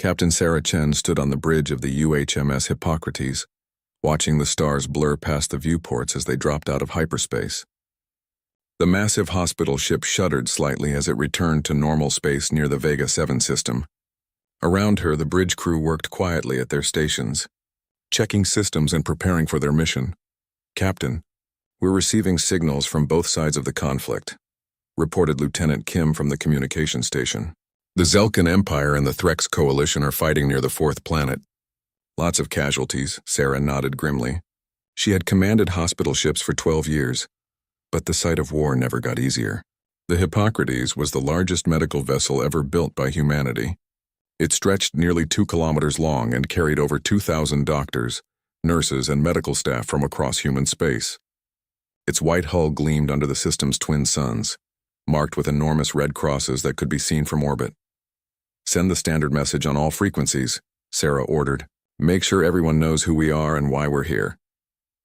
Captain Sarah Chen stood on the bridge of the UHMS Hippocrates, watching the stars blur past the viewports as they dropped out of hyperspace. The massive hospital ship shuddered slightly as it returned to normal space near the Vega 7 system. Around her, the bridge crew worked quietly at their stations, checking systems and preparing for their mission. "Captain, we're receiving signals from both sides of the conflict," reported Lieutenant Kim from the communication station. "The Zelkan Empire and the Threx Coalition are fighting near the fourth planet. Lots of casualties," Sarah nodded grimly. She had commanded hospital ships for 12 years, but the sight of war never got easier. The Hippocrates was the largest medical vessel ever built by humanity. It stretched nearly 2 kilometers long and carried over 2,000 doctors, nurses, and medical staff from across human space. Its white hull gleamed under the system's twin suns, marked with enormous red crosses that could be seen from orbit. "Send the standard message on all frequencies," Sarah ordered. "Make sure everyone knows who we are and why we're here."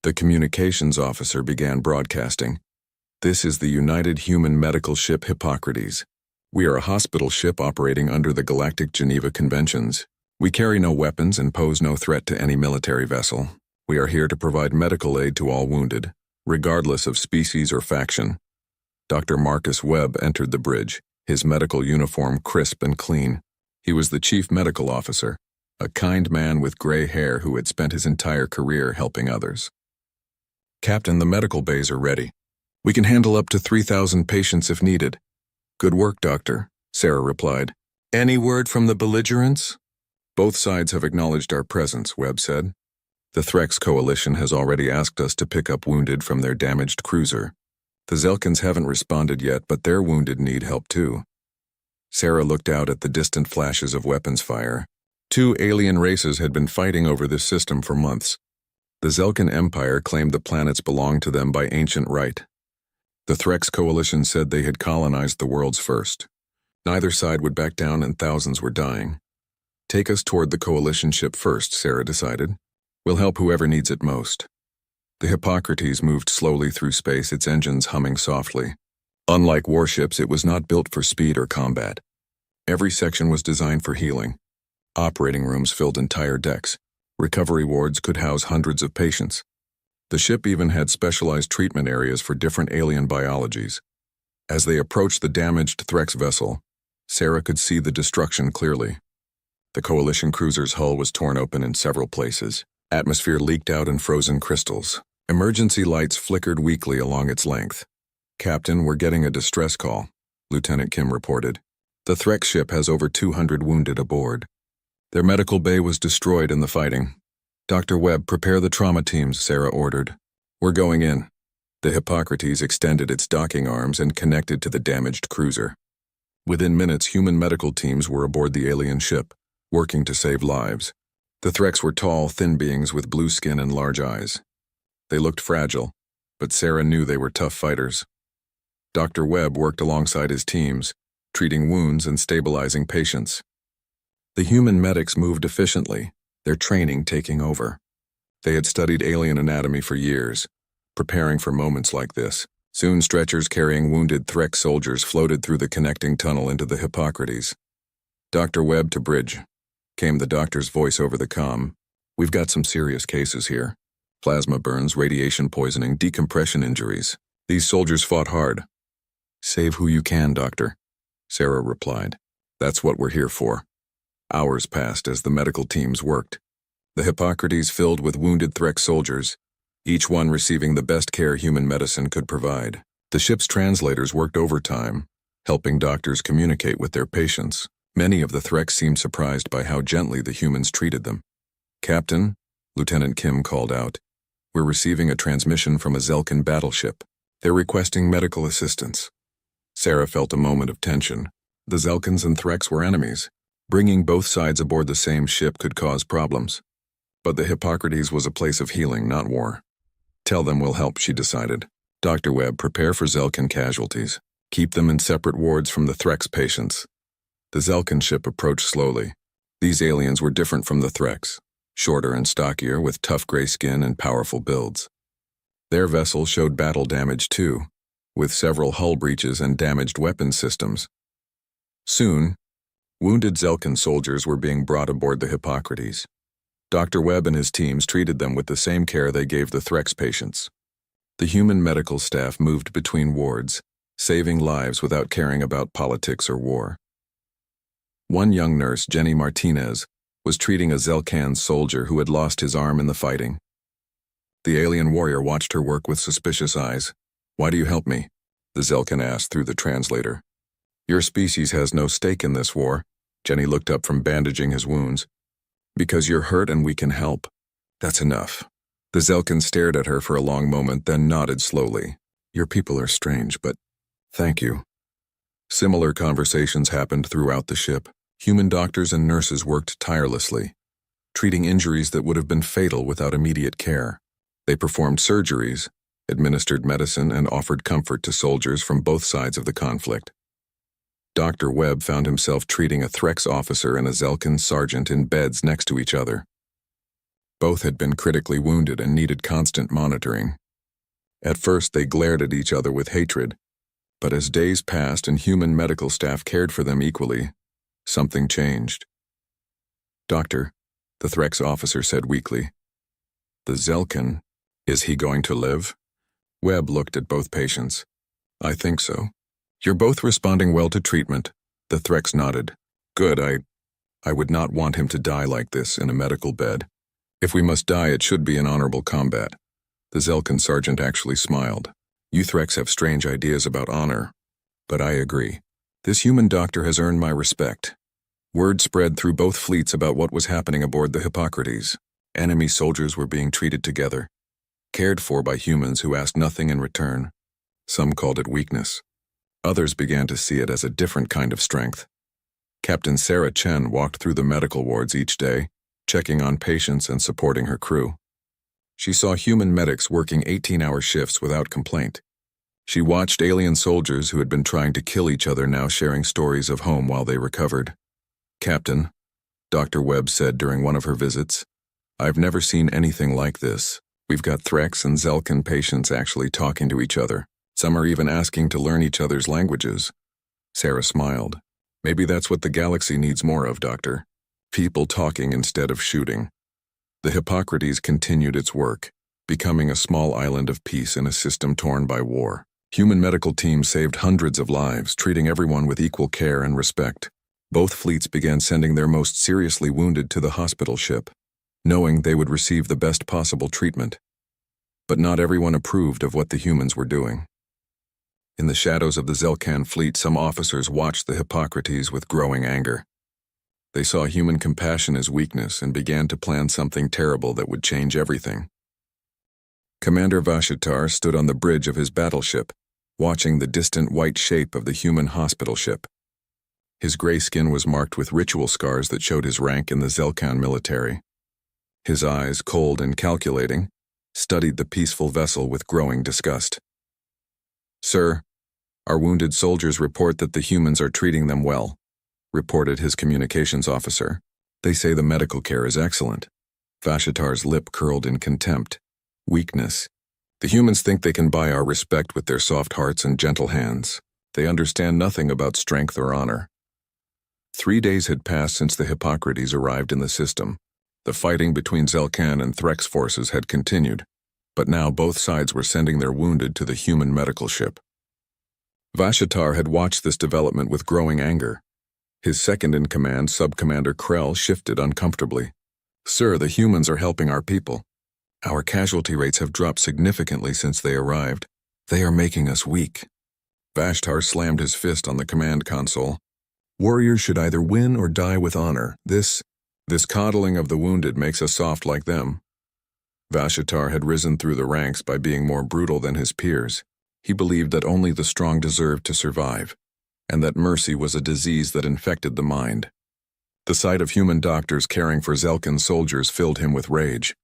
The communications officer began broadcasting. "This is the United Human Medical Ship Hippocrates. We are a hospital ship operating under the Galactic Geneva Conventions. We carry no weapons and pose no threat to any military vessel. We are here to provide medical aid to all wounded, regardless of species or faction." Dr. Marcus Webb entered the bridge, his medical uniform crisp and clean. He was the chief medical officer, a kind man with gray hair who had spent his entire career helping others. "Captain, the medical bays are ready. We can handle up to 3,000 patients if needed." "Good work, Doctor," Sarah replied. "Any word from the belligerents?" "Both sides have acknowledged our presence," Webb said. "The Threx Coalition has already asked us to pick up wounded from their damaged cruiser. The Zelkans haven't responded yet, but their wounded need help too." Sarah looked out at the distant flashes of weapons fire. 2 alien races had been fighting over this system for months. The Zelkan Empire claimed the planets belonged to them by ancient right. The Threx Coalition said they had colonized the worlds first. Neither side would back down and thousands were dying. "Take us toward the Coalition ship first," Sarah decided. "We'll help whoever needs it most." The Hippocrates moved slowly through space, its engines humming softly. Unlike warships, it was not built for speed or combat. Every section was designed for healing. Operating rooms filled entire decks. Recovery wards could house hundreds of patients. The ship even had specialized treatment areas for different alien biologies. As they approached the damaged Threx vessel, Sarah could see the destruction clearly. The Coalition cruiser's hull was torn open in several places. Atmosphere leaked out in frozen crystals. Emergency lights flickered weakly along its length. "Captain, we're getting a distress call," Lieutenant Kim reported. "The Threx ship has over 200 wounded aboard. Their medical bay was destroyed in the fighting." "Dr. Webb, prepare the trauma teams," Sarah ordered. "We're going in." The Hippocrates extended its docking arms and connected to the damaged cruiser. Within minutes, human medical teams were aboard the alien ship, working to save lives. The Threx were tall, thin beings with blue skin and large eyes. They looked fragile, but Sarah knew they were tough fighters. Dr. Webb worked alongside his teams, treating wounds and stabilizing patients. The human medics moved efficiently, their training taking over. They had studied alien anatomy for years, preparing for moments like this. Soon stretchers carrying wounded Threx soldiers floated through the connecting tunnel into the Hippocrates. "Dr. Webb to bridge," came the doctor's voice over the comm. "We've got some serious cases here. Plasma burns, radiation poisoning, decompression injuries. These soldiers fought hard." "Save who you can, Doctor," Sarah replied. "That's what we're here for." Hours passed as the medical teams worked. The Hippocrates filled with wounded Threx soldiers, each one receiving the best care human medicine could provide. The ship's translators worked overtime, helping doctors communicate with their patients. Many of the Threx seemed surprised by how gently the humans treated them. "Captain," Lieutenant Kim called out, "we're receiving a transmission from a Zelkan battleship. They're requesting medical assistance." Sarah felt a moment of tension. The Zelkans and Threx were enemies. Bringing both sides aboard the same ship could cause problems. But the Hippocrates was a place of healing, not war. "Tell them we'll help," she decided. "Dr. Webb, prepare for Zelkan casualties. Keep them in separate wards from the Threx patients." The Zelkan ship approached slowly. These aliens were different from the Threx, shorter and stockier, with tough gray skin and powerful builds. Their vessel showed battle damage too, with several hull breaches and damaged weapons systems. Soon, Wounded Zelkan soldiers were being brought aboard the Hippocrates. Dr. Webb and his teams treated them with the same care they gave the Threx patients. The human medical staff moved between wards, saving lives without caring about politics or war. One young nurse, Jenny Martinez, was treating a Zelkan soldier who had lost his arm in the fighting. The alien warrior watched her work with suspicious eyes. "Why do you help me?" the Zelkan asked through the translator. "Your species has no stake in this war." Jenny looked up from bandaging his wounds. "Because you're hurt and we can help." "That's enough." The Zelkan stared at her for a long moment, then nodded slowly. "Your people are strange, but thank you." Similar conversations happened throughout the ship. Human doctors and nurses worked tirelessly, treating injuries that would have been fatal without immediate care. They performed surgeries, administered medicine, and offered comfort to soldiers from both sides of the conflict. Dr. Webb found himself treating a Threx officer and a Zelkan sergeant in beds next to each other. Both had been critically wounded and needed constant monitoring. At first, they glared at each other with hatred, but as days passed and human medical staff cared for them equally, something changed. "Doctor," the Threx officer said weakly. "The Zelkan, is he going to live?" Webb looked at both patients. "I think so." "You're both responding well to treatment." The Threx nodded. "Good, I would not want him to die like this in a medical bed. If we must die, it should be in honorable combat." The Zelkan sergeant actually smiled. "You Threx have strange ideas about honor, but I agree. This human doctor has earned my respect." Word spread through both fleets about what was happening aboard the Hippocrates. Enemy soldiers were being treated together, cared for by humans who asked nothing in return. Some called it weakness. Others began to see it as a different kind of strength. Captain Sarah Chen walked through the medical wards each day, checking on patients and supporting her crew. She saw human medics working 18-hour shifts without complaint. She watched alien soldiers who had been trying to kill each other now sharing stories of home while they recovered. "Captain," Dr. Webb said during one of her visits, "I've never seen anything like this. We've got Threx and Zelkan patients actually talking to each other. Some are even asking to learn each other's languages." Sarah smiled. "Maybe that's what the galaxy needs more of, Doctor. People talking instead of shooting." The Hippocrates continued its work, becoming a small island of peace in a system torn by war. Human medical teams saved hundreds of lives, treating everyone with equal care and respect. Both fleets began sending their most seriously wounded to the hospital ship, knowing they would receive the best possible treatment. But not everyone approved of what the humans were doing. In the shadows of the Zelkan fleet, some officers watched the Hippocrates with growing anger. They saw human compassion as weakness and began to plan something terrible that would change everything. Commander Vashitar stood on the bridge of his battleship, watching the distant white shape of the human hospital ship. His gray skin was marked with ritual scars that showed his rank in the Zelkan military. His eyes, cold and calculating, studied the peaceful vessel with growing disgust. "Sir, our wounded soldiers report that the humans are treating them well," reported his communications officer. "They say the medical care is excellent." Vashitar's lip curled in contempt. "Weakness. The humans think they can buy our respect with their soft hearts and gentle hands. They understand nothing about strength or honor." 3 days had passed since the Hippocrates arrived in the system. The fighting between Zelkan and Threx forces had continued, but now both sides were sending their wounded to the human medical ship. Vashitar had watched this development with growing anger. His second-in-command, Sub-Commander Krell, shifted uncomfortably. "Sir, the humans are helping our people. Our casualty rates have dropped significantly since they arrived. They are making us weak." Vashtar slammed his fist on the command console. "Warriors should either win or die with honor. This coddling of the wounded makes us soft like them." Vashitar had risen through the ranks by being more brutal than his peers. He believed that only the strong deserved to survive, and that mercy was a disease that infected the mind. The sight of human doctors caring for Zelkan soldiers filled him with rage.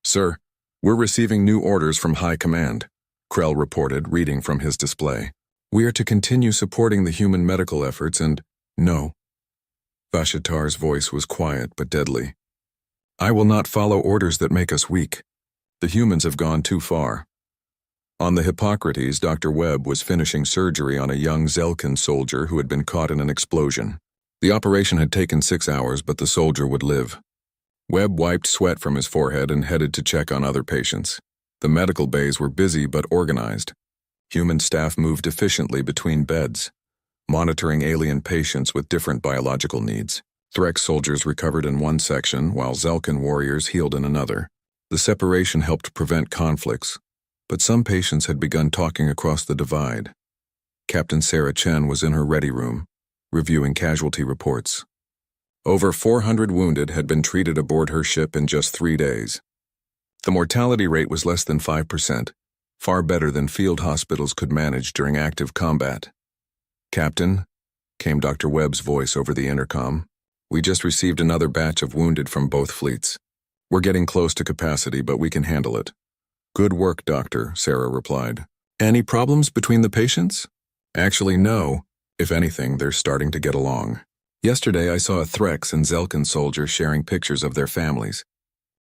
"Sir, we're receiving new orders from High Command," Krell reported, reading from his display. "We are to continue supporting the human medical efforts and—" "No." Vashitar's voice was quiet but deadly. "I will not follow orders that make us weak. The humans have gone too far." On the Hippocrates, Dr. Webb was finishing surgery on a young Zelkan soldier who had been caught in an explosion. The operation had taken 6 hours, but the soldier would live. Webb wiped sweat from his forehead and headed to check on other patients. The medical bays were busy but organized. Human staff moved efficiently between beds, monitoring alien patients with different biological needs. Threx soldiers recovered in one section, while Zelkan warriors healed in another. The separation helped prevent conflicts, but some patients had begun talking across the divide. Captain Sarah Chen was in her ready room, reviewing casualty reports. Over 400 wounded had been treated aboard her ship in just 3 days. The mortality rate was less than 5%, far better than field hospitals could manage during active combat. "Captain," came Dr. Webb's voice over the intercom, "we just received another batch of wounded from both fleets. We're getting close to capacity, but we can handle it." "Good work, Doctor," Sarah replied. "Any problems between the patients?" "Actually, no. If anything, they're starting to get along. Yesterday I saw a Threx and Zelkan soldier sharing pictures of their families.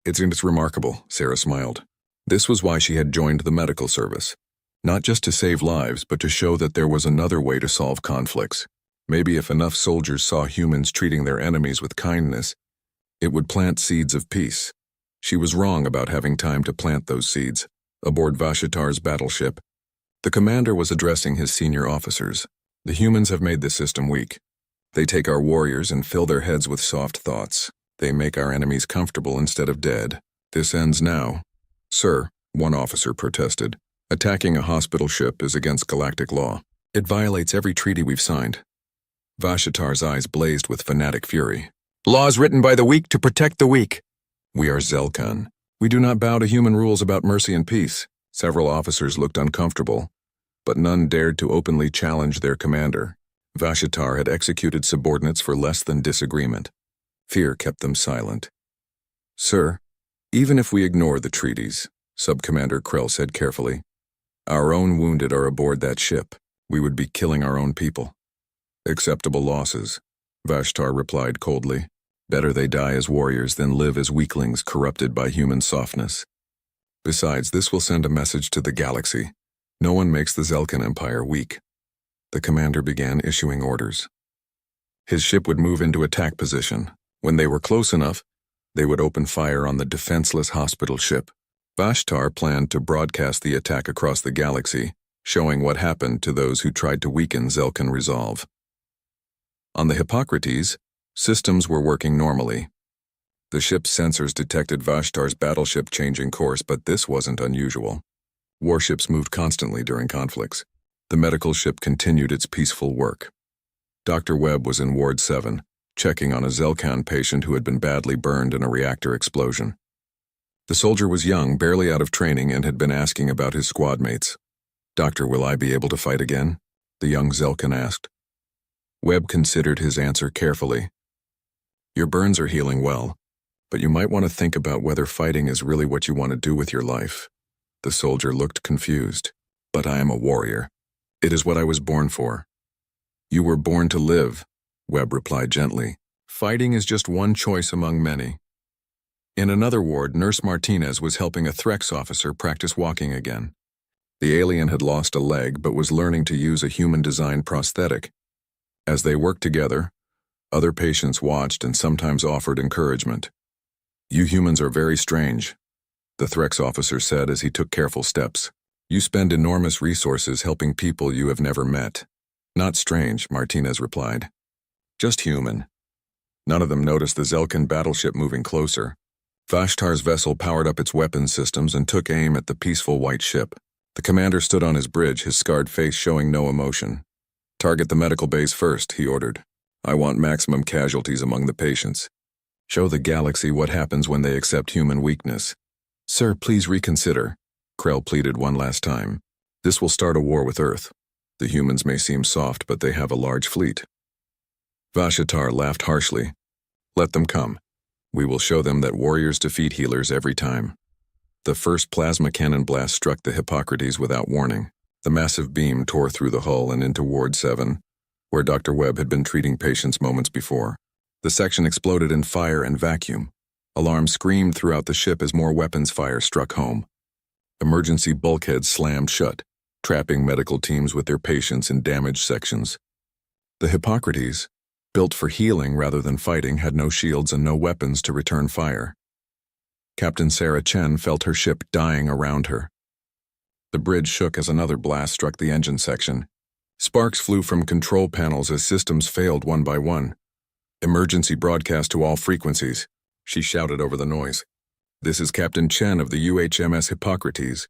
It's remarkable," Sarah smiled. This was why she had joined the medical service. Not just to save lives, but to show that there was another way to solve conflicts. Maybe if enough soldiers saw humans treating their enemies with kindness, it would plant seeds of peace. She was wrong about having time to plant those seeds. Aboard Vashitar's battleship, the commander was addressing his senior officers. "The humans have made this system weak. They take our warriors and fill their heads with soft thoughts. They make our enemies comfortable instead of dead. This ends now." "Sir," one officer protested, "attacking a hospital ship is against galactic law. It violates every treaty we've signed." Vashitar's eyes blazed with fanatic fury. "Laws written by the weak to protect the weak. We are Zelkan. We do not bow to human rules about mercy and peace." Several officers looked uncomfortable, but none dared to openly challenge their commander. Vashitar had executed subordinates for less than disagreement. Fear kept them silent. "Sir, even if we ignore the treaties," Subcommander Krell said carefully, "our own wounded are aboard that ship. We would be killing our own people." "Acceptable losses," Vashtar replied coldly. "Better they die as warriors than live as weaklings corrupted by human softness. Besides, this will send a message to the galaxy. No one makes the Zelkan Empire weak." The commander began issuing orders. His ship would move into attack position. When they were close enough, they would open fire on the defenseless hospital ship. Vashtar planned to broadcast the attack across the galaxy, showing what happened to those who tried to weaken Zelkan resolve. On the Hippocrates, systems were working normally. The ship's sensors detected Vashtar's battleship changing course, but this wasn't unusual. Warships moved constantly during conflicts. The medical ship continued its peaceful work. Dr. Webb was in Ward 7, checking on a Zelkan patient who had been badly burned in a reactor explosion. The soldier was young, barely out of training, and had been asking about his squad mates. "Doctor, will I be able to fight again?" the young Zelkan asked. Webb considered his answer carefully. "Your burns are healing well, but you might want to think about whether fighting is really what you want to do with your life." The soldier looked confused. "But I am a warrior. It is what I was born for." "You were born to live," Webb replied gently. "Fighting is just one choice among many." In another ward, Nurse Martinez was helping a Threx officer practice walking again. The alien had lost a leg but was learning to use a human-designed prosthetic. As they worked together, other patients watched and sometimes offered encouragement. "You humans are very strange," the Threx officer said as he took careful steps. "You spend enormous resources helping people you have never met." "Not strange," Martinez replied. "Just human." None of them noticed the Zelkan battleship moving closer. Vashtar's vessel powered up its weapons systems and took aim at the peaceful white ship. The commander stood on his bridge, his scarred face showing no emotion. "Target the medical base first," he ordered. "I want maximum casualties among the patients. Show the galaxy what happens when they accept human weakness." "Sir, please reconsider," Krell pleaded one last time. "This will start a war with Earth. The humans may seem soft, but they have a large fleet." Vashitar laughed harshly. "Let them come. We will show them that warriors defeat healers every time." The first plasma cannon blast struck the Hippocrates without warning. The massive beam tore through the hull and into Ward 7, where Dr. Webb had been treating patients moments before. The section exploded in fire and vacuum. Alarms screamed throughout the ship as more weapons fire struck home. Emergency bulkheads slammed shut, trapping medical teams with their patients in damaged sections. The Hippocrates, built for healing rather than fighting, had no shields and no weapons to return fire. Captain Sarah Chen felt her ship dying around her. The bridge shook as another blast struck the engine section. Sparks flew from control panels as systems failed one by one. "Emergency broadcast to all frequencies," she shouted over the noise. "This is Captain Chen of the UHMS Hippocrates.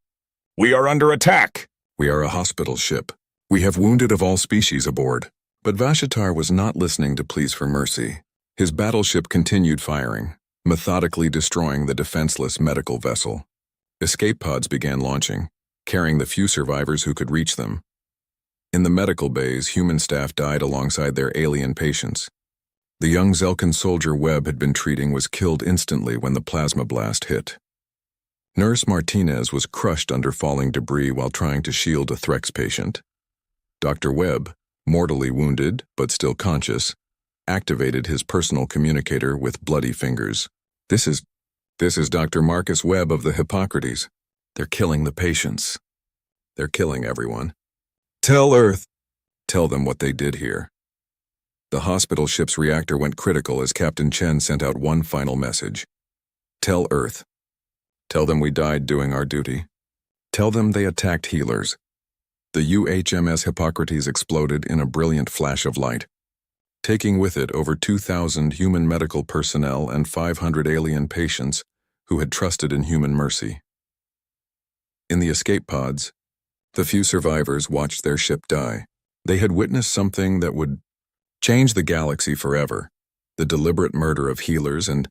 We are under attack. We are a hospital ship. We have wounded of all species aboard." But Vashitar was not listening to pleas for mercy. His battleship continued firing, methodically destroying the defenseless medical vessel. Escape pods began launching, carrying the few survivors who could reach them. In the medical bays, human staff died alongside their alien patients. The young Zelkan soldier Webb had been treating was killed instantly when the plasma blast hit. Nurse Martinez was crushed under falling debris while trying to shield a Threx patient. Dr. Webb, mortally wounded but still conscious, activated his personal communicator with bloody fingers. This is Dr. Marcus Webb of the Hippocrates. They're killing the patients. They're killing everyone. Tell Earth. Tell them what they did here." The hospital ship's reactor went critical as Captain Chen sent out one final message. "Tell Earth. Tell them we died doing our duty. Tell them they attacked healers." The UHMS Hippocrates exploded in a brilliant flash of light, taking with it over 2,000 human medical personnel and 500 alien patients who had trusted in human mercy. In the escape pods, the few survivors watched their ship die. They had witnessed something that would change the galaxy forever: the deliberate murder of healers and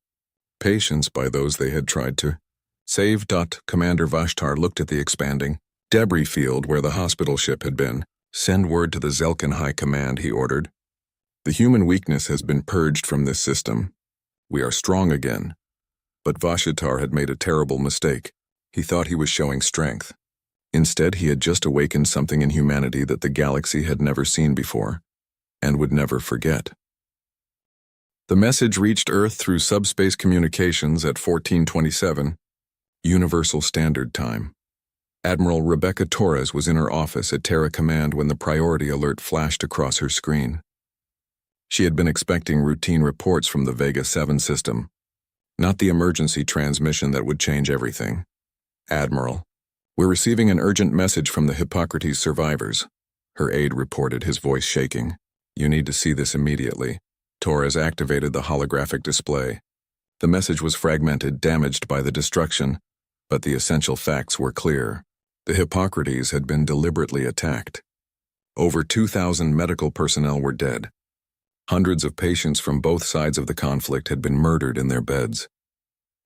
patients by those they had tried to save. Commander Vashtar looked at the expanding debris field where the hospital ship had been. "Send word to the Zelkan High Command," he ordered. "The human weakness has been purged from this system. We are strong again." But Vashitar had made a terrible mistake. He thought he was showing strength. Instead, he had just awakened something in humanity that the galaxy had never seen before, and would never forget. The message reached Earth through subspace communications at 1427, Universal Standard Time. Admiral Rebecca Torres was in her office at Terra Command when the priority alert flashed across her screen. She had been expecting routine reports from the Vega 7 system, not the emergency transmission that would change everything. "Admiral, we're receiving an urgent message from the Hippocrates survivors," her aide reported, his voice shaking. "You need to see this immediately." Torres activated the holographic display. The message was fragmented, damaged by the destruction, but the essential facts were clear. The Hippocrates had been deliberately attacked. Over 2,000 medical personnel were dead. Hundreds of patients from both sides of the conflict had been murdered in their beds.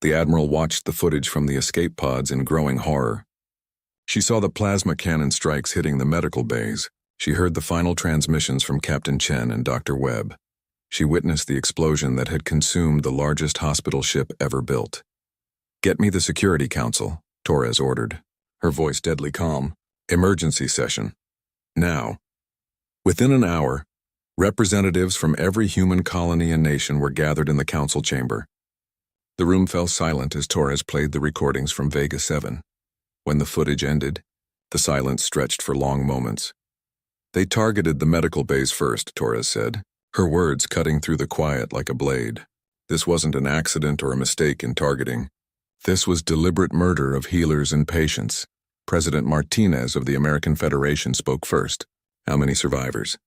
The Admiral watched the footage from the escape pods in growing horror. She saw the plasma cannon strikes hitting the medical bays. She heard the final transmissions from Captain Chen and Dr. Webb. She witnessed the explosion that had consumed the largest hospital ship ever built. "Get me the Security Council," Torres ordered, her voice deadly calm. "Emergency session. Now." Within an hour, representatives from every human colony and nation were gathered in the council chamber. The room fell silent as Torres played the recordings from Vega 7. When the footage ended, the silence stretched for long moments. "They targeted the medical bays first," Torres said, her words cutting through the quiet like a blade. "This wasn't an accident or a mistake in targeting. This was deliberate murder of healers and patients." President Martinez of the American Federation spoke first. "How many survivors?"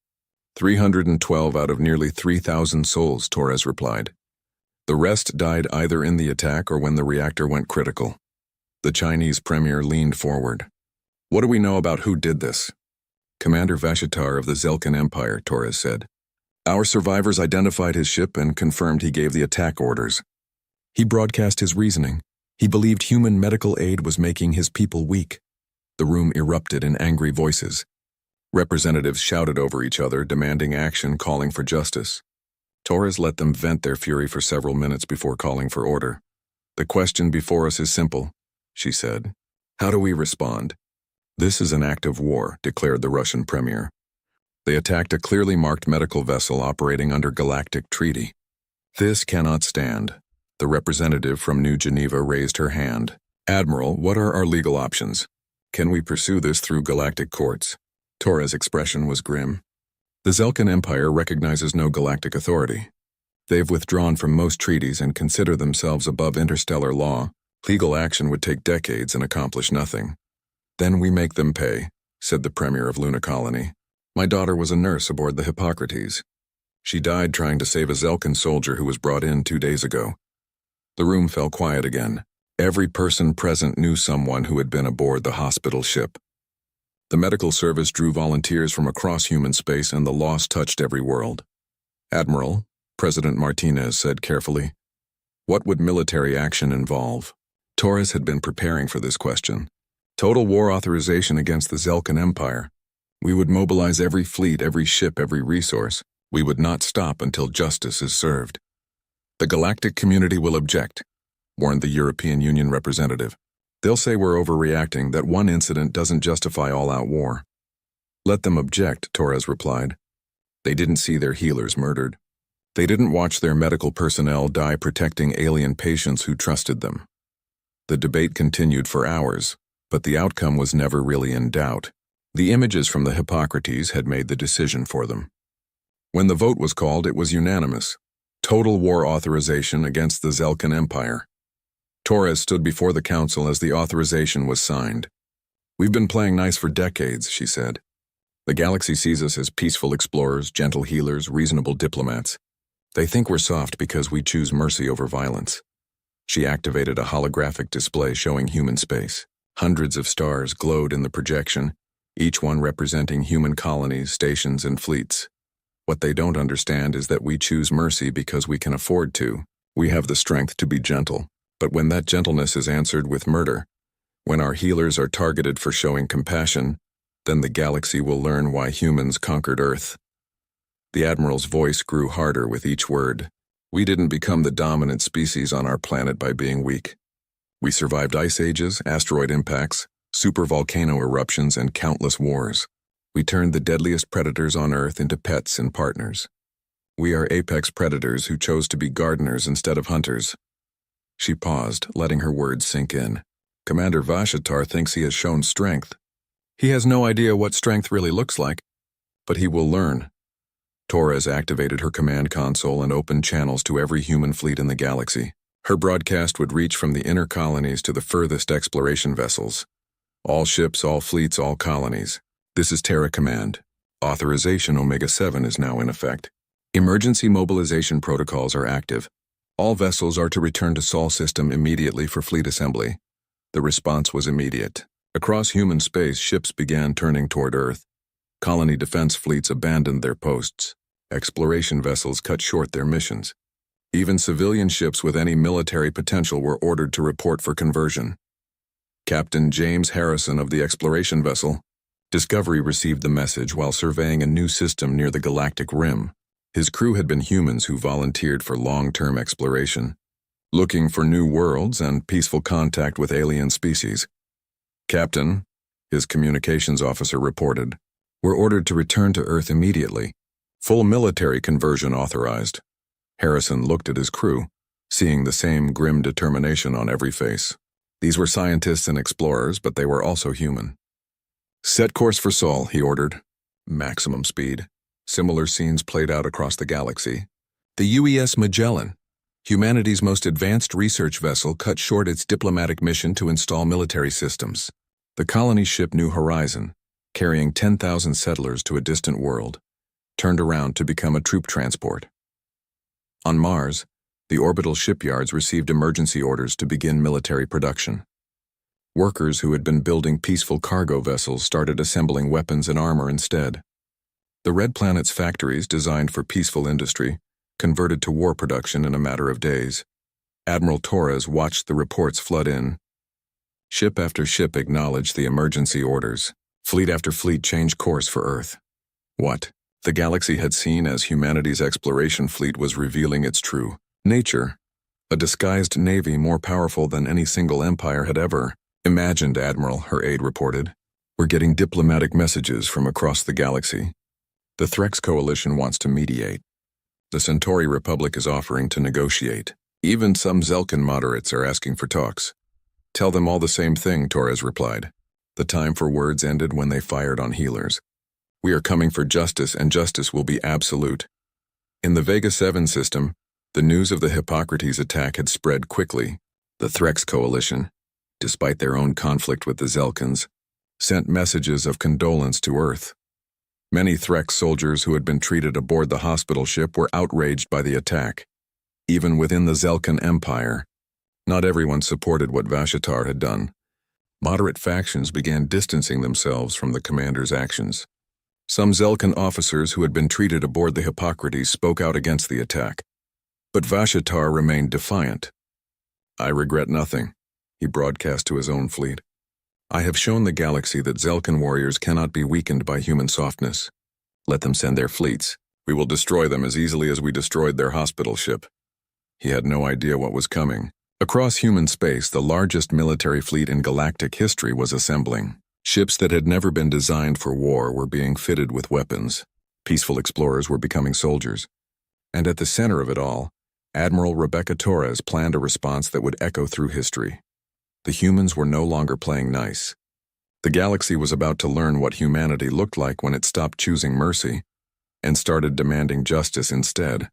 312 out of nearly 3,000 souls, Torres replied. "The rest died either in the attack or when the reactor went critical." The Chinese premier leaned forward. "What do we know about who did this?" "Commander Vashitar of the Zelkan Empire," Torres said. "Our survivors identified his ship and confirmed he gave the attack orders. He broadcast his reasoning. He believed human medical aid was making his people weak." The room erupted in angry voices. Representatives shouted over each other, demanding action, calling for justice. Torres let them vent their fury for several minutes before calling for order. "The question before us is simple," she said. "How do we respond?" "This is an act of war," declared the Russian premier. "They attacked a clearly marked medical vessel operating under galactic treaty. This cannot stand." The representative from New Geneva raised her hand. "Admiral, what are our legal options? Can we pursue this through galactic courts?" Torres' expression was grim. The Zelkan Empire recognizes no galactic authority. They've withdrawn from most treaties and consider themselves above interstellar law. Legal action would take decades and accomplish nothing. Then we make them pay, said the premier of Luna Colony. My daughter was a nurse aboard the Hippocrates. She died trying to save a Zelkan soldier who was brought in 2 days ago. The room fell quiet again. Every person present knew someone who had been aboard the hospital ship. The medical service drew volunteers from across human space, and the loss touched every world. Admiral, President Martinez said carefully, what would military action involve? Torres had been preparing for this question. Total war authorization against the Zelkan Empire. We would mobilize every fleet, every ship, every resource. We would not stop until justice is served. The galactic community will object, warned the European Union representative. They'll say we're overreacting, that one incident doesn't justify all-out war. Let them object, Torres replied. They didn't see their healers murdered. They didn't watch their medical personnel die protecting alien patients who trusted them. The debate continued for hours, but the outcome was never really in doubt. The images from the Hippocrates had made the decision for them. When the vote was called, it was unanimous. Total war authorization against the Zelkan Empire. Torres stood before the council as the authorization was signed. We've been playing nice for decades, she said. The galaxy sees us as peaceful explorers, gentle healers, reasonable diplomats. They think we're soft because we choose mercy over violence. She activated a holographic display showing human space. Hundreds of stars glowed in the projection, each one representing human colonies, stations, and fleets. What they don't understand is that we choose mercy because we can afford to. We have the strength to be gentle. But when that gentleness is answered with murder, when our healers are targeted for showing compassion, then the galaxy will learn why humans conquered Earth. The Admiral's voice grew harder with each word. We didn't become the dominant species on our planet by being weak. We survived ice ages, asteroid impacts, supervolcano eruptions, and countless wars. We turned the deadliest predators on Earth into pets and partners. We are apex predators who chose to be gardeners instead of hunters. She paused, letting her words sink in. Commander Vashatar thinks he has shown strength. He has no idea what strength really looks like, but he will learn. Torres activated her command console and opened channels to every human fleet in the galaxy. Her broadcast would reach from the inner colonies to the furthest exploration vessels. All ships, all fleets, all colonies. This is Terra Command. Authorization Omega-7 is now in effect. Emergency mobilization protocols are active. All vessels are to return to Sol system immediately for fleet assembly. The response was immediate. Across human space, ships began turning toward Earth. Colony defense fleets abandoned their posts. Exploration vessels cut short their missions. Even civilian ships with any military potential were ordered to report for conversion. Captain James Harrison of the exploration vessel Discovery received the message while surveying a new system near the galactic rim. His crew had been humans who volunteered for long-term exploration, looking for new worlds and peaceful contact with alien species. Captain, his communications officer reported, were ordered to return to Earth immediately. Full military conversion authorized. Harrison looked at his crew, seeing the same grim determination on every face. These were scientists and explorers, but they were also human. Set course for Sol, he ordered. Maximum speed. Similar scenes played out across the galaxy. The UES Magellan, humanity's most advanced research vessel, cut short its diplomatic mission to install military systems. The colony ship New Horizon, carrying 10,000 settlers to a distant world, turned around to become a troop transport. On Mars, the orbital shipyards received emergency orders to begin military production. Workers who had been building peaceful cargo vessels started assembling weapons and armor instead. The Red Planet's factories, designed for peaceful industry, converted to war production in a matter of days. Admiral Torres watched the reports flood in. Ship after ship acknowledged the emergency orders. Fleet after fleet changed course for Earth. What the galaxy had seen as humanity's exploration fleet was revealing its true nature. A disguised navy more powerful than any single empire had ever imagined, Admiral, her aide reported. We're getting diplomatic messages from across the galaxy. The Threx Coalition wants to mediate. The Centauri Republic is offering to negotiate. Even some Zelkan moderates are asking for talks. Tell them all the same thing, Torres replied. The time for words ended when they fired on healers. We are coming for justice, and justice will be absolute. In the Vega 7 system, the news of the Hippocrates attack had spread quickly. The Threx Coalition, despite their own conflict with the Zelkins, sent messages of condolence to Earth. Many Threx soldiers who had been treated aboard the hospital ship were outraged by the attack. Even within the Zelkin Empire, not everyone supported what Vashatar had done. Moderate factions began distancing themselves from the commander's actions. Some Zelkin officers who had been treated aboard the Hippocrates spoke out against the attack. But Vashatar remained defiant. "I regret nothing," he broadcast to his own fleet. "I have shown the galaxy that Zelkin warriors cannot be weakened by human softness. Let them send their fleets. We will destroy them as easily as we destroyed their hospital ship." He had no idea what was coming. Across human space, the largest military fleet in galactic history was assembling. Ships that had never been designed for war were being fitted with weapons. Peaceful explorers were becoming soldiers. And at the center of it all, Admiral Rebecca Torres planned a response that would echo through history. The humans were no longer playing nice. The galaxy was about to learn what humanity looked like when it stopped choosing mercy and started demanding justice instead.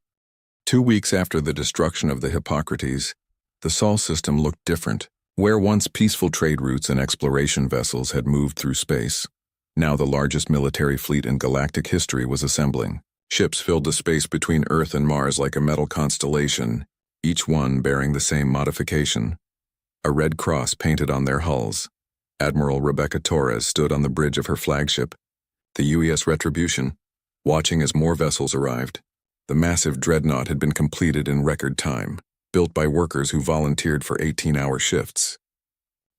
2 weeks after the destruction of the Hippocrates, the Sol system looked different. Where once peaceful trade routes and exploration vessels had moved through space, now the largest military fleet in galactic history was assembling. Ships filled the space between Earth and Mars like a metal constellation, each one bearing the same modification: a red cross painted on their hulls. Admiral Rebecca Torres stood on the bridge of her flagship, the UES Retribution, watching as more vessels arrived. The massive dreadnought had been completed in record time, built by workers who volunteered for 18-hour shifts.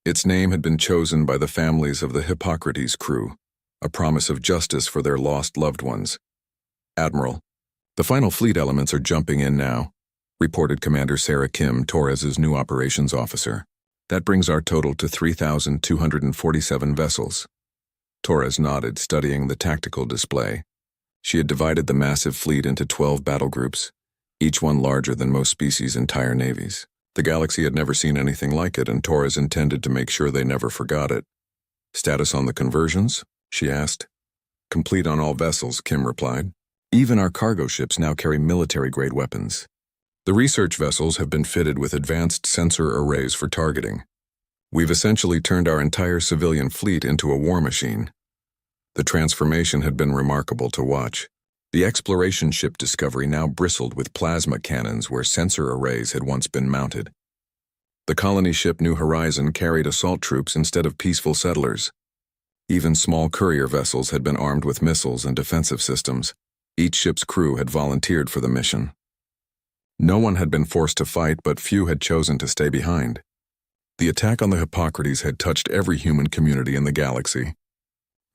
Its name had been chosen by the families of the Hippocrates crew, a promise of justice for their lost loved ones. "Admiral, the final fleet elements are jumping in now," reported Commander Sarah Kim, Torres's new operations officer. "That brings our total to 3,247 vessels." Torres nodded, studying the tactical display. She had divided the massive fleet into 12 battle groups, each one larger than most species' entire navies. The galaxy had never seen anything like it, and Torres intended to make sure they never forgot it. "Status on the conversions?" she asked. "Complete on all vessels," Kim replied. "Even our cargo ships now carry military-grade weapons. The research vessels have been fitted with advanced sensor arrays for targeting. We've essentially turned our entire civilian fleet into a war machine." The transformation had been remarkable to watch. The exploration ship Discovery now bristled with plasma cannons where sensor arrays had once been mounted. The colony ship New Horizon carried assault troops instead of peaceful settlers. Even small courier vessels had been armed with missiles and defensive systems. Each ship's crew had volunteered for the mission. No one had been forced to fight, but few had chosen to stay behind. The attack on the Hippocrates had touched every human community in the galaxy.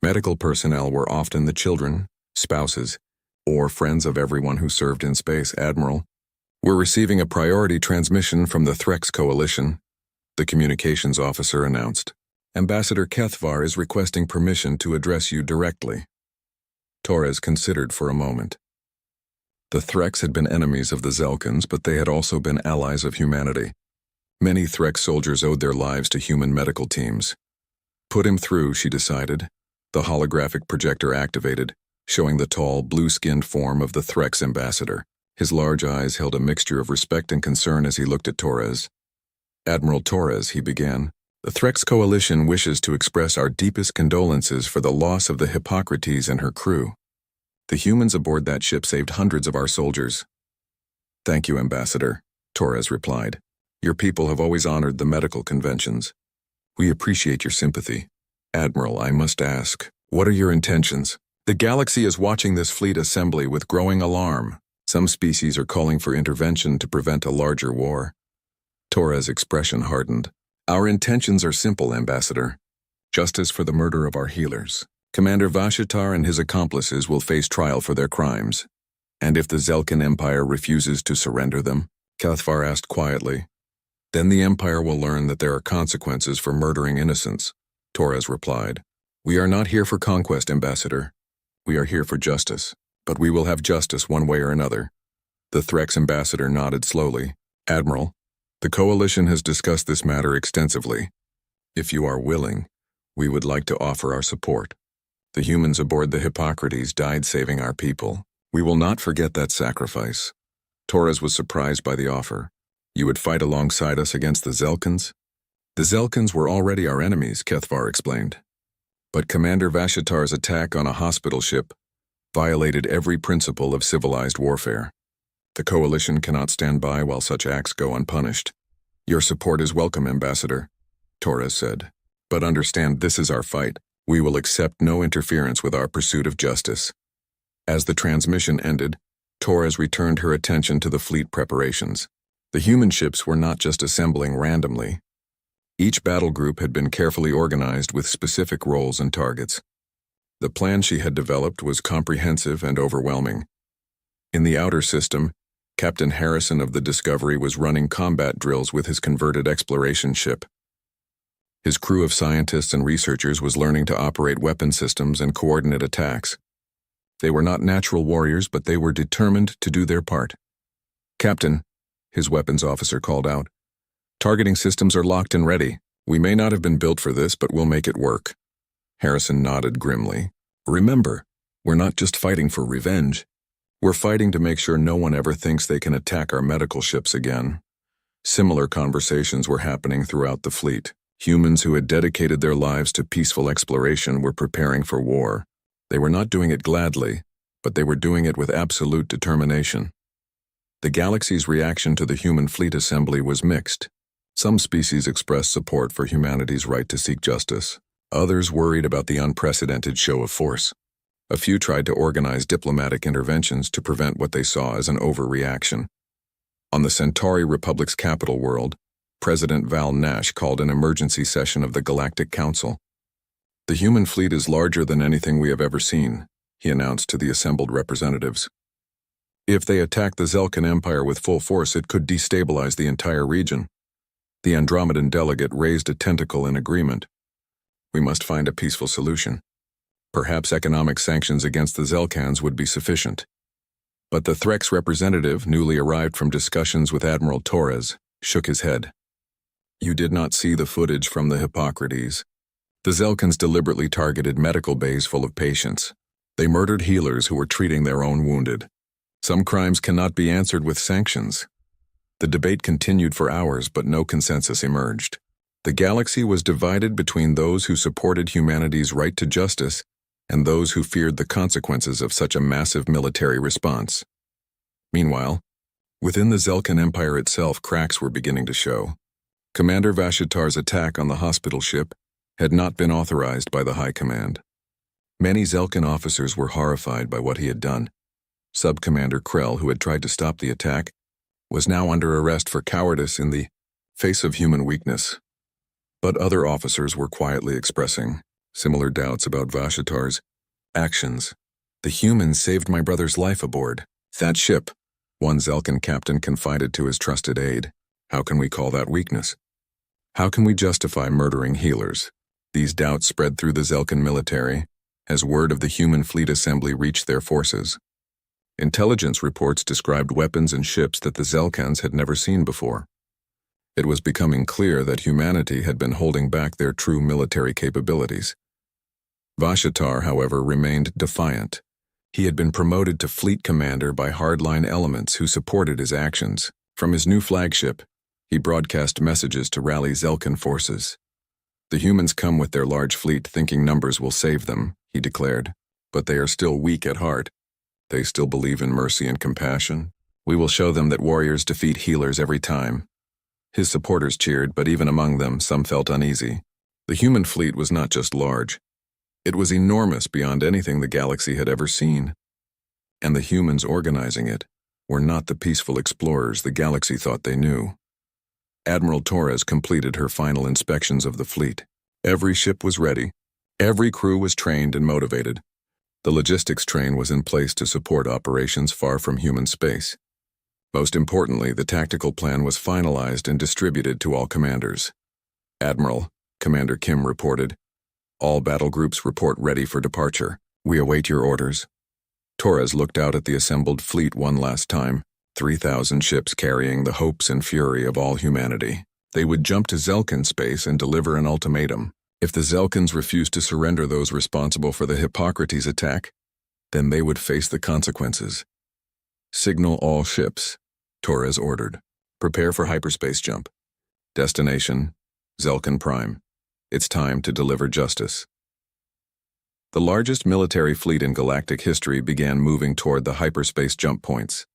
Medical personnel were often the children, spouses, or friends of everyone who served in space. "Admiral, we're receiving a priority transmission from the Threx Coalition," the communications officer announced. "Ambassador Kethvar is requesting permission to address you directly." Torres considered for a moment. The Threx had been enemies of the Zelkins, but they had also been allies of humanity. Many Threx soldiers owed their lives to human medical teams. "Put him through," she decided. The holographic projector activated, showing the tall, blue-skinned form of the Threx ambassador. His large eyes held a mixture of respect and concern as he looked at Torres. "Admiral Torres," he began, "the Threx Coalition wishes to express our deepest condolences for the loss of the Hippocrates and her crew. The humans aboard that ship saved hundreds of our soldiers." "Thank you, Ambassador," Torres replied. "Your people have always honored the medical conventions. We appreciate your sympathy. Admiral, I must ask, what are your intentions? The galaxy is watching this fleet assembly with growing alarm. Some species are calling for intervention to prevent a larger war." Torres' expression hardened. "Our intentions are simple, Ambassador. Justice for the murder of our healers. Commander Vashatar and his accomplices will face trial for their crimes. And if the Zelkin Empire refuses to surrender them," Kethvar asked quietly, "then the Empire will learn that there are consequences for murdering innocents," Torres replied. "We are not here for conquest, Ambassador. We are here for justice, but we will have justice one way or another." The Threx ambassador nodded slowly. "Admiral, the Coalition has discussed this matter extensively. If you are willing, we would like to offer our support." The humans aboard the Hippocrates died saving our people. We will not forget that sacrifice. Torres was surprised by the offer. You would fight alongside us against the Zelkans? The Zelkans were already our enemies, Kethvar explained. But Commander Vashatar's attack on a hospital ship violated every principle of civilized warfare. The coalition cannot stand by while such acts go unpunished. Your support is welcome, Ambassador, Torres said. But understand, this is our fight. We will accept no interference with our pursuit of justice. As the transmission ended, Torres returned her attention to the fleet preparations. The human ships were not just assembling randomly. Each battle group had been carefully organized with specific roles and targets. The plan she had developed was comprehensive and overwhelming. In the outer system, Captain Harrison of the Discovery was running combat drills with his converted exploration ship. His crew of scientists and researchers was learning to operate weapon systems and coordinate attacks. They were not natural warriors, but they were determined to do their part. Captain, his weapons officer called out, targeting systems are locked and ready. We may not have been built for this, but we'll make it work. Harrison nodded grimly. Remember, we're not just fighting for revenge. We're fighting to make sure no one ever thinks they can attack our medical ships again. Similar conversations were happening throughout the fleet. Humans who had dedicated their lives to peaceful exploration were preparing for war. They were not doing it gladly, but they were doing it with absolute determination. The galaxy's reaction to the human fleet assembly was mixed. Some species expressed support for humanity's right to seek justice. Others worried about the unprecedented show of force. A few tried to organize diplomatic interventions to prevent what they saw as an overreaction. On the Centauri Republic's capital world, President Val Nash called an emergency session of the Galactic Council. The human fleet is larger than anything we have ever seen, he announced to the assembled representatives. If they attack the Zelkan Empire with full force, it could destabilize the entire region. The Andromedan delegate raised a tentacle in agreement. We must find a peaceful solution. Perhaps economic sanctions against the Zelkans would be sufficient. But the Threx representative, newly arrived from discussions with Admiral Torres, shook his head. You did not see the footage from the Hippocrates. The Zelkans deliberately targeted medical bays full of patients. They murdered healers who were treating their own wounded. Some crimes cannot be answered with sanctions. The debate continued for hours, but no consensus emerged. The galaxy was divided between those who supported humanity's right to justice and those who feared the consequences of such a massive military response. Meanwhile, within the Zelkan Empire itself, cracks were beginning to show. Commander Vashatar's attack on the hospital ship had not been authorized by the High Command. Many Zelkan officers were horrified by what he had done. Sub-Commander Krell, who had tried to stop the attack, was now under arrest for cowardice in the face of human weakness. But other officers were quietly expressing similar doubts about Vashatar's actions. The humans saved my brother's life aboard that ship, one Zelkan captain confided to his trusted aide. How can we call that weakness? How can we justify murdering healers? These doubts spread through the Zelkan military as word of the human fleet assembly reached their forces. Intelligence reports described weapons and ships that the Zelkans had never seen before. It was becoming clear that humanity had been holding back their true military capabilities. Vashatar, however, remained defiant. He had been promoted to fleet commander by hardline elements who supported his actions. From his new flagship, he broadcast messages to rally Zelkan forces. The humans come with their large fleet thinking numbers will save them, he declared, but they are still weak at heart. They still believe in mercy and compassion. We will show them that warriors defeat healers every time. His supporters cheered, but even among them, some felt uneasy. The human fleet was not just large. It was enormous beyond anything the galaxy had ever seen. And the humans organizing it were not the peaceful explorers the galaxy thought they knew. Admiral Torres completed her final inspections of the fleet. Every ship was ready. Every crew was trained and motivated. The logistics train was in place to support operations far from human space. Most importantly, the tactical plan was finalized and distributed to all commanders. Admiral, Commander Kim reported, all battle groups report ready for departure. We await your orders. Torres looked out at the assembled fleet one last time, 3,000 ships carrying the hopes and fury of all humanity. They would jump to Zelkan space and deliver an ultimatum. If the Zelkins refused to surrender those responsible for the Hippocrates attack, then they would face the consequences. Signal all ships, Torres ordered. Prepare for hyperspace jump. Destination, Zelkan Prime. It's time to deliver justice. The largest military fleet in galactic history began moving toward the hyperspace jump points.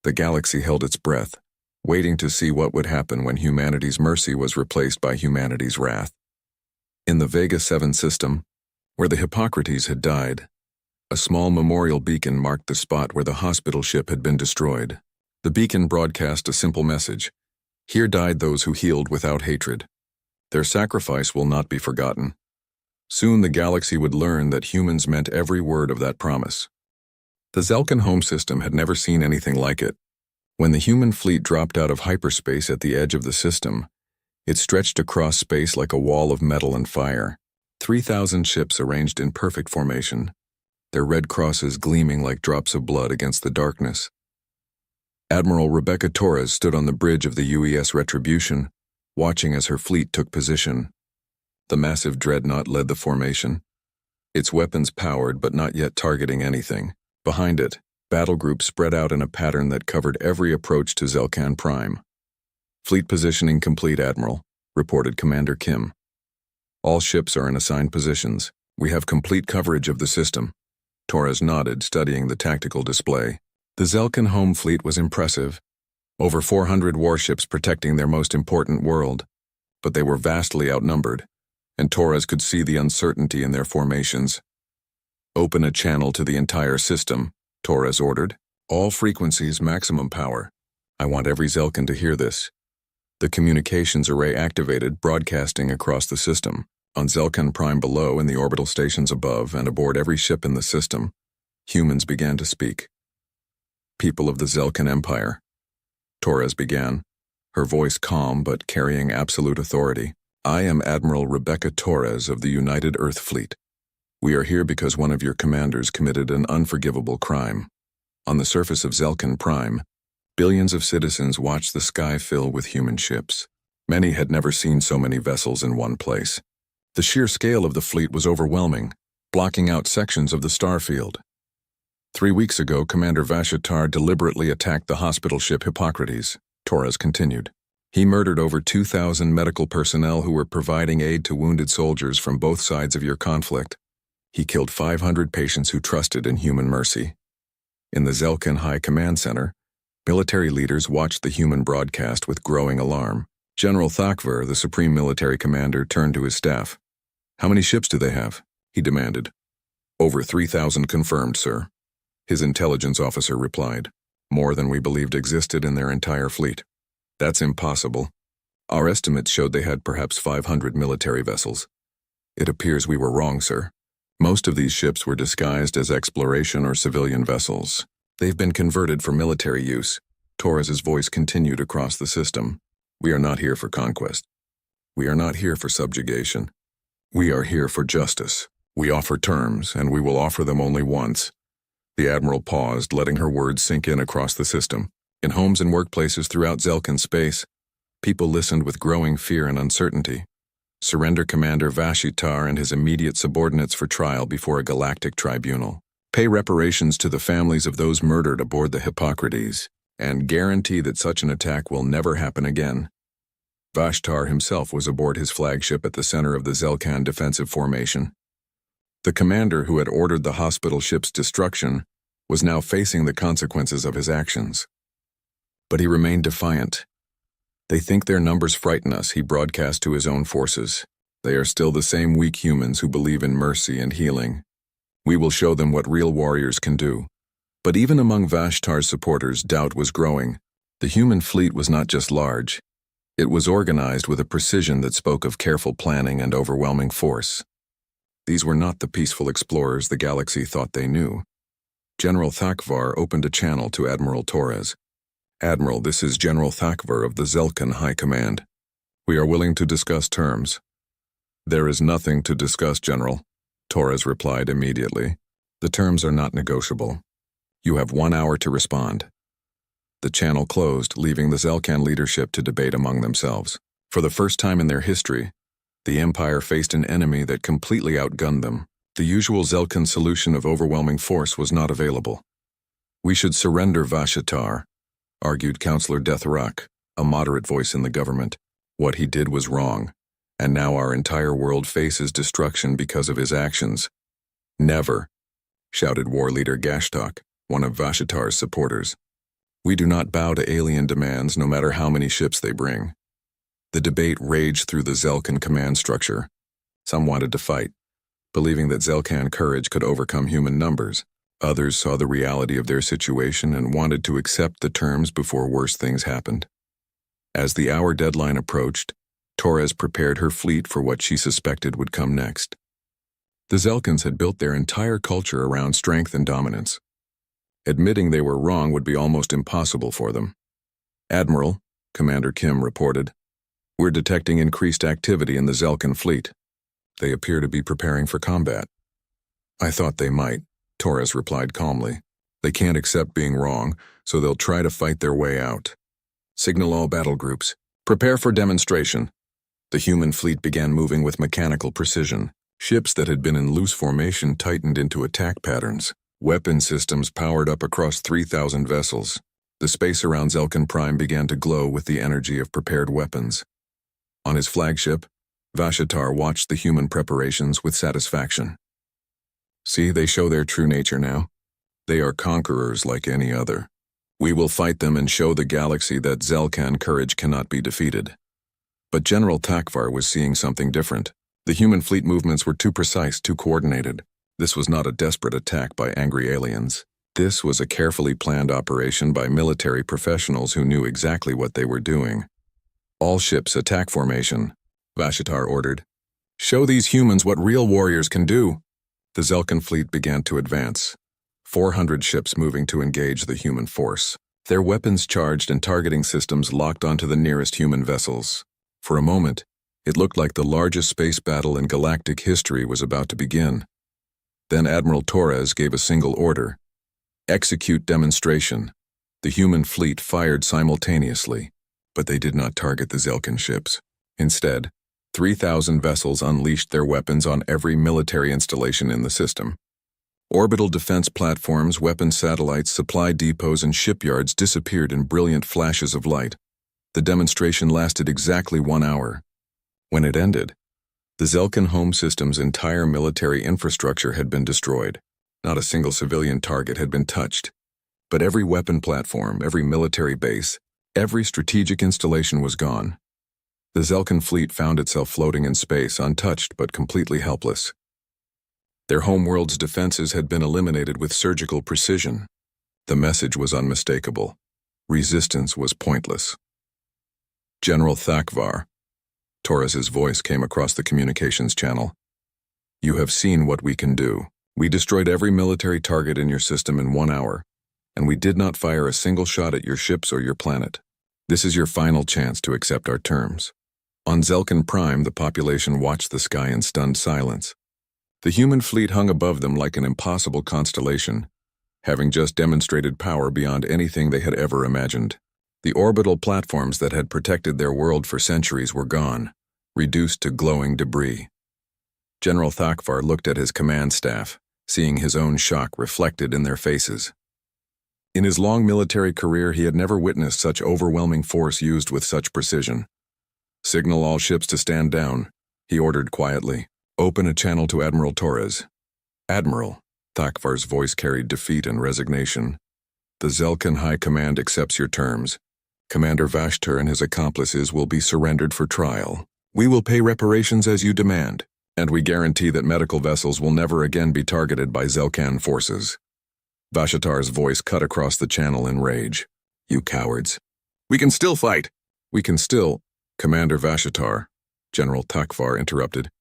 The galaxy held its breath, waiting to see what would happen when humanity's mercy was replaced by humanity's wrath. In the Vega 7 system, where the Hippocrates had died, a small memorial beacon marked the spot where the hospital ship had been destroyed. The beacon broadcast a simple message: here died those who healed without hatred. Their sacrifice will not be forgotten. Soon the galaxy would learn that humans meant every word of that promise. The Zelkan home system had never seen anything like it. When the human fleet dropped out of hyperspace at the edge of the system, it stretched across space like a wall of metal and fire. 3,000 ships arranged in perfect formation, their red crosses gleaming like drops of blood against the darkness. Admiral Rebecca Torres stood on the bridge of the UES Retribution, watching as her fleet took position. The massive dreadnought led the formation, its weapons powered but not yet targeting anything. Behind it, battle groups spread out in a pattern that covered every approach to Zelkan Prime. Fleet positioning complete, Admiral, reported Commander Kim. All ships are in assigned positions. We have complete coverage of the system. Torres nodded, studying the tactical display. The Zelkan home fleet was impressive. Over 400 warships protecting their most important world. But they were vastly outnumbered, and Torres could see the uncertainty in their formations. Open a channel to the entire system, Torres ordered. All frequencies, maximum power. I want every Zelkan to hear this. The communications array activated, broadcasting across the system. On Zelkan Prime below and the orbital stations above and aboard every ship in the system, humans began to speak. People of the Zelkan Empire. Torres began, her voice calm but carrying absolute authority. I am Admiral Rebecca Torres of the United Earth Fleet. We are here because one of your commanders committed an unforgivable crime. On the surface of Zelkan Prime, billions of citizens watched the sky fill with human ships. Many had never seen so many vessels in one place. The sheer scale of the fleet was overwhelming, blocking out sections of the starfield. 3 weeks ago, Commander Vashitar deliberately attacked the hospital ship Hippocrates, Torres continued. He murdered over 2,000 medical personnel who were providing aid to wounded soldiers from both sides of your conflict. He killed 500 patients who trusted in human mercy. In the Zelkan High Command Center, military leaders watched the human broadcast with growing alarm. General Thakvar, the Supreme Military Commander, turned to his staff. How many ships do they have? He demanded. Over 3,000 confirmed, sir. His intelligence officer replied. More than we believed existed in their entire fleet. That's impossible. Our estimates showed they had perhaps 500 military vessels. It appears we were wrong, sir. Most of these ships were disguised as exploration or civilian vessels. They've been converted for military use. Torres's voice continued across the system. We are not here for conquest. We are not here for subjugation. We are here for justice. We offer terms, and we will offer them only once. The Admiral paused, letting her words sink in across the system. In homes and workplaces throughout Zelkan space, people listened with growing fear and uncertainty. Surrender Commander Vashitar and his immediate subordinates for trial before a galactic tribunal. Pay reparations to the families of those murdered aboard the Hippocrates, and guarantee that such an attack will never happen again. Vashtar himself was aboard his flagship at the center of the Zelkan defensive formation. The commander who had ordered the hospital ship's destruction was now facing the consequences of his actions. But he remained defiant. They think their numbers frighten us, he broadcast to his own forces. They are still the same weak humans who believe in mercy and healing. We will show them what real warriors can do. But even among Vashtar's supporters, doubt was growing. The human fleet was not just large. It was organized with a precision that spoke of careful planning and overwhelming force. These were not the peaceful explorers the galaxy thought they knew. General Thakvar opened a channel to Admiral Torres. Admiral, this is General Thakvar of the Zelkan High Command. We are willing to discuss terms. There is nothing to discuss, General, Torres replied immediately. The terms are not negotiable. You have 1 hour to respond. The channel closed, leaving the Zelkan leadership to debate among themselves. For the first time in their history, The Empire faced an enemy that completely outgunned them. The usual Zelkan solution of overwhelming force was not available. "We should surrender Vashatar," argued Councillor Deatharak, a moderate voice in the government. "What he did was wrong, and now our entire world faces destruction because of his actions." "Never," shouted war leader Gashtok, one of Vashatar's supporters. "We do not bow to alien demands no matter how many ships they bring." The debate raged through the Zelkan command structure. Some wanted to fight, believing that Zelkan courage could overcome human numbers. Others saw the reality of their situation and wanted to accept the terms before worse things happened. As the hour deadline approached, Torres prepared her fleet for what she suspected would come next. The Zelkans had built their entire culture around strength and dominance. Admitting they were wrong would be almost impossible for them. "Admiral," Commander Kim reported, "we're detecting increased activity in the Zelkan fleet. They appear to be preparing for combat." "I thought they might," Torres replied calmly. "They can't accept being wrong, so they'll try to fight their way out. Signal all battle groups. Prepare for demonstration." The human fleet began moving with mechanical precision. Ships that had been in loose formation tightened into attack patterns. Weapon systems powered up across 3,000 vessels. The space around Zelkan Prime began to glow with the energy of prepared weapons. On his flagship, Vashatar watched the human preparations with satisfaction. "See, they show their true nature now. They are conquerors like any other. We will fight them and show the galaxy that Zelkan courage cannot be defeated." But General Takvar was seeing something different. The human fleet movements were too precise, too coordinated. This was not a desperate attack by angry aliens. This was a carefully planned operation by military professionals who knew exactly what they were doing. "All ships attack formation," Vashatar ordered. "Show these humans what real warriors can do." The Zelkan fleet began to advance, 400 ships moving to engage the human force. Their weapons charged and targeting systems locked onto the nearest human vessels. For a moment, it looked like the largest space battle in galactic history was about to begin. Then Admiral Torres gave a single order: "Execute demonstration." The human fleet fired simultaneously, but they did not target the Zelkan ships. Instead, 3,000 vessels unleashed their weapons on every military installation in the system. Orbital defense platforms, weapon satellites, supply depots, and shipyards disappeared in brilliant flashes of light. The demonstration lasted exactly 1 hour. When it ended, the Zelkan home system's entire military infrastructure had been destroyed. Not a single civilian target had been touched. But every weapon platform, every military base, every strategic installation was gone. The Zelkan fleet found itself floating in space, untouched but completely helpless. Their homeworld's defenses had been eliminated with surgical precision. The message was unmistakable. Resistance was pointless. "General Thakvar," Torres's voice came across the communications channel. "You have seen what we can do. We destroyed every military target in your system in 1 hour, and we did not fire a single shot at your ships or your planet. This is your final chance to accept our terms." On Zelkan Prime, the population watched the sky in stunned silence. The human fleet hung above them like an impossible constellation, having just demonstrated power beyond anything they had ever imagined. The orbital platforms that had protected their world for centuries were gone, reduced to glowing debris. General Thakvar looked at his command staff, seeing his own shock reflected in their faces. In his long military career, he had never witnessed such overwhelming force used with such precision. "Signal all ships to stand down," he ordered quietly. "Open a channel to Admiral Torres." "Admiral," Thakvar's voice carried defeat and resignation. "The Zelkan High Command accepts your terms. Commander Vashtar and his accomplices will be surrendered for trial. We will pay reparations as you demand, and we guarantee that medical vessels will never again be targeted by Zelkan forces." Vashatar's voice cut across the channel in rage. "You cowards. We can still fight. We can still—" "Commander Vashatar," General Takvar interrupted.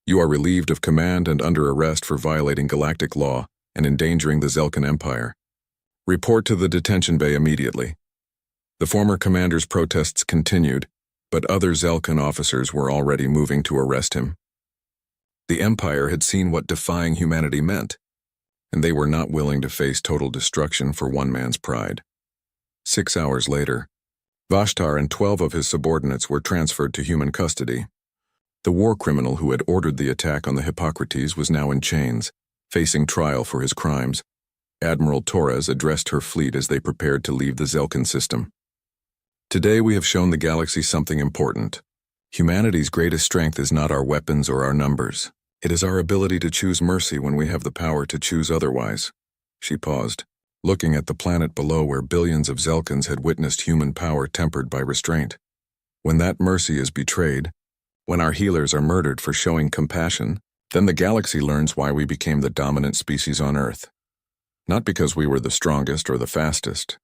"You are relieved of command and under arrest for violating galactic law and endangering the Zelkan Empire. Report to the detention bay immediately." The former commander's protests continued, but other Zelkan officers were already moving to arrest him. The Empire had seen what defying humanity meant, and they were not willing to face total destruction for one man's pride. 6 hours later, Vashtar and 12 of his subordinates were transferred to human custody. The war criminal who had ordered the attack on the Hippocrates was now in chains, facing trial for his crimes. Admiral Torres addressed her fleet as they prepared to leave the Zelkin system. Today we have shown the galaxy something important. Humanity's greatest strength is not our weapons or our numbers. It is our ability to choose mercy when we have the power to choose otherwise. She paused, looking at the planet below where billions of Zelkins had witnessed human power tempered by restraint. When that mercy is betrayed, when our healers are murdered for showing compassion, then the galaxy learns why we became the dominant species on Earth. Not because we were the strongest or the fastest,